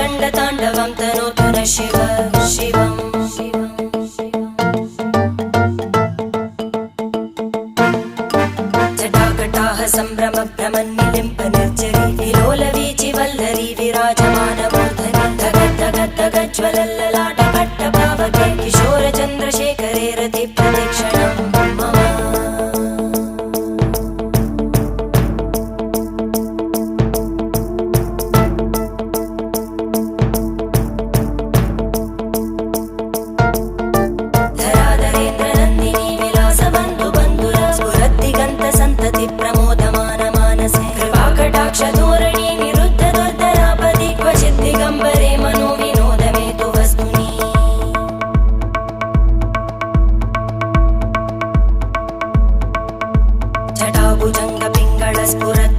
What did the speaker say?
रङ्गताण्डवं तनोतु न शिव शिवम् जटाकटाः सम्भ्रमभ्रमन्निलिम्प निर्जरी विलोलवीचि वल्लरी विराजमानमूर्धनि धगज्ज्वलल्ललाटपट्टपावके किशोरचन्द्रशेखरे रतिप्रतिक्षणं मम धराधरेन्द्रनन्दिनी विलासबन्धुबन्धुरा स्फुरद्दिगन्तसन्तति प्रमोदमान मानसे कृपाकटाक्षधोरणी निरुद्ध दुर्धरापदि क्वचित् दिगम्बरे मनो विनोदमेतु वस्तुनि जटाभुजङ्ग पिङ्गळ स्फुरद्